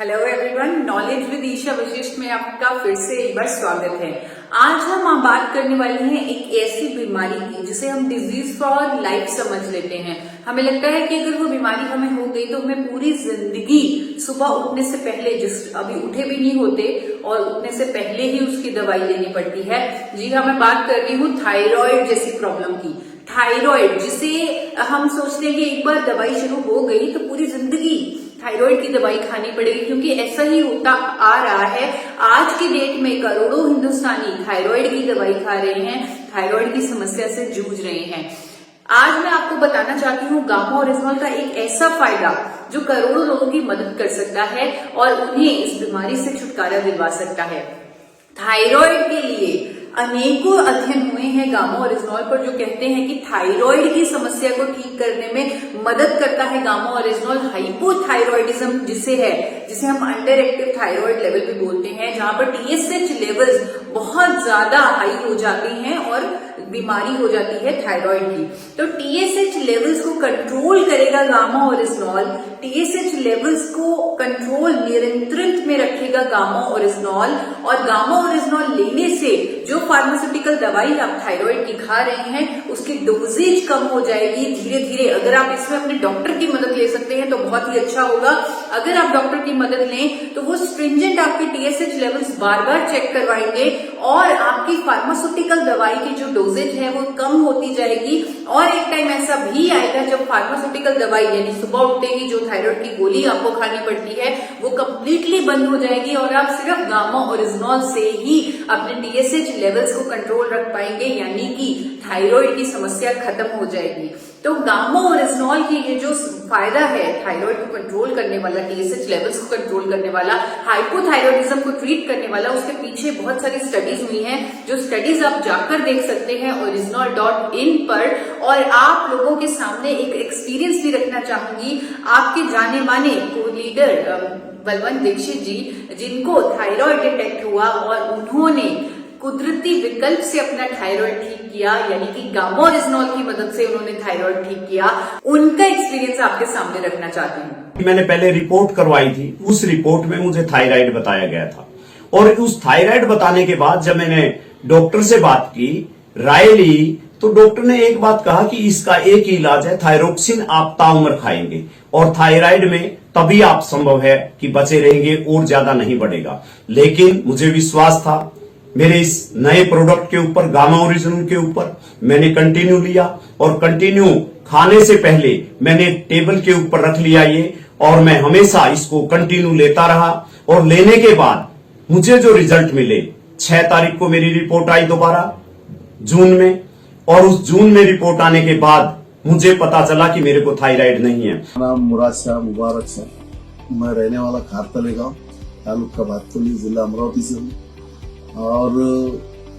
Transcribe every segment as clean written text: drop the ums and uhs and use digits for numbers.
Hello everyone, knowledge with Isha Vashishtha में आपका फिर से एक बार स्वागत है। आज हम बात करने वाले हैं एक ऐसी बीमारी की जिसे हम डिजीज फॉर लाइफ समझ लेते हैं। हमें लगता है कि अगर वो बीमारी हमें हो गई तो हमें पूरी जिंदगी सुबह उठने से पहले, जिस अभी उठे भी नहीं होते और उठने से पहले ही उसकी दवाई लेनी पड़ती है। जी हाँ, मैं बात कर रही हूँ थायराइड जैसी प्रॉब्लम की। थायराइड जिसे हम सोचते हैं कि एक बार दवाई शुरू हो गई तो पूरी जिंदगी थायराइड की दवाई खानी पड़ेगी, क्योंकि ऐसा ही होता आ रहा है। आज की डेट में करोड़ों हिंदुस्तानी थायराइड की दवाई खा रहे हैं, थायराइड की समस्या से जूझ रहे हैं। आज मैं आपको बताना चाहती हूँ गामा ओरिजिनल का एक ऐसा फायदा जो करोड़ों लोगों की मदद कर सकता है और उन्हें इस बीमारी से छुटकारा दिलवा सकता है। थायराइड के लिए अनेकों अध्ययन हुए हैं गामा ओरिजिनल पर, जो कहते हैं कि थायराइड की समस्या को ठीक करने में मदद करता है गामा ओरिजिनल। हाइपोथायराइडिज्म जिसे हम अंडर एक्टिव थायराइड लेवल पे बोलते हैं, जहां पर टीएसएच लेवल्स बहुत ज्यादा हाई हो जाती हैं और बीमारी हो जाती है थायराइड की। तो टीएसएच लेवल्स को कंट्रोल करेगा गामा ओरिजिनल। टीएसएच लेवल्स को कंट्रोल नियंत्रण में रखेगा गामा ओरिजिनल, और गामा ओरिजिनल लेने से जो फार्मास्यूटिकल दवाई आप थायराइड की खा रहे हैं उसकी डोजेज कम हो जाएगी धीरे धीरे। अगर आप इसमें अपने डॉक्टर की मदद ले सकते हैं तो बहुत ही अच्छा होगा। अगर आप डॉक्टर की मदद लें तो वो स्ट्रिंजेंट आपके टीएसएच लेवल्स बार बार चेक करवाएंगे और आपकी फार्मास्यूटिकल दवाई की जो डोजेज है वो कम होती जाएगी। और एक टाइम ऐसा भी आएगा जब फार्मास्यूटिकल दवाई यानी सुबह उठेगी जो थायराइड की गोली आपको खानी पड़ती है वो कंप्लीटली बंद हो जाएगी और आप सिर्फ गामा ओरिजिनल से ही अपने टीएसएच लेवल्स को कंट्रोल रख पाएंगे, यानी कि थायराइड की समस्या खत्म हो जाएगी। तो गामा ओरिजिनल की ये जो फायदा है थायराइड को कंट्रोल करने वाला, टीएसएच लेवल्स को कंट्रोल करने वाला, हाइपोथायराइडिज्म को ट्रीट करने वाला, उसके पीछे बहुत सारी स्टडीज हुई हैं। जो स्टडीज आप जाकर देख सकते हैं original.in पर। और आप लोगों के सामने एक एक्सपीरियंस भी रखना चाहूंगी। आपके जाने माने को लीडर बलवंत दीक्षित जी, जिनको थायराइड डिटेक्ट हुआ और उन्होंने कुदरती विकल्प से अपना थायराइड ठीक किया, यानी कि गामा ओरिजिनल की मदद से उन्होंने थायराइड ठीक किया, उनका एक्सपीरियंस आपके सामने रखना चाहती हूँ। मैंने पहले रिपोर्ट करवाई थी, उस रिपोर्ट में मुझे थायराइड बताया गया था और उस थायराइड बताने के बाद जब मैंने डॉक्टर से बात की, राय ली, तो डॉक्टर ने एक बात कहा कि इसका एक ही इलाज है, थायरोक्सिन आप ताउम्र खाएंगे और थायराइड में तभी आप संभव है कि बचे रहेंगे और ज्यादा नहीं बढ़ेगा। लेकिन मुझे विश्वास था मेरे इस नए प्रोडक्ट के ऊपर, गामा ओरिजिनल के ऊपर। मैंने कंटिन्यू लिया और कंटिन्यू खाने से पहले मैंने टेबल के ऊपर रख लिया ये, और मैं हमेशा इसको कंटिन्यू लेता रहा। और लेने के बाद मुझे जो रिजल्ट मिले, 6 तारीख को मेरी रिपोर्ट आई दोबारा जून में, और उस जून में रिपोर्ट आने के बाद मुझे पता चला कि मेरे को थायराइड नहीं है। नाम मुराद शाह मुबारक शाह, मैं रहने वाला खारतले गांव, तालुका भातकुली, जिला अमरावती से हूँ। और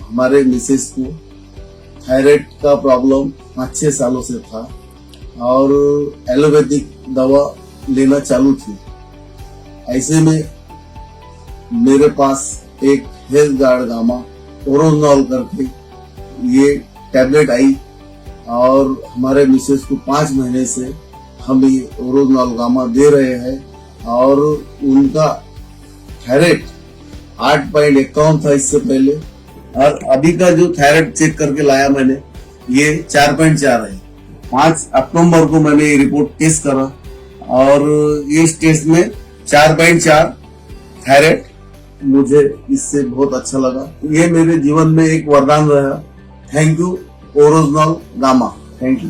हमारे मिसेस को थायराइड का प्रॉब्लम 5-6 सालों से था और एलोपैथिक दवा लेना चालू थी। ऐसे में मेरे पास एक हेल्थ गार्ड गामा ओरिजिनल करके ये टैबलेट आई और हमारे मिसेस को 5 महीने से हम ये ओरिजिनल गामा दे रहे हैं और उनका थायराइड 8.51 था इससे पहले, और अभी का जो थायराइड चेक करके लाया मैंने ये 4.4 है। 5 अक्टूबर को मैंने ये रिपोर्ट टेस्ट करा और इस टेस्ट में 4.4 थायराइड, मुझे इससे बहुत अच्छा लगा। ये मेरे जीवन में एक वरदान रहा। Thank you original gamma, thank you.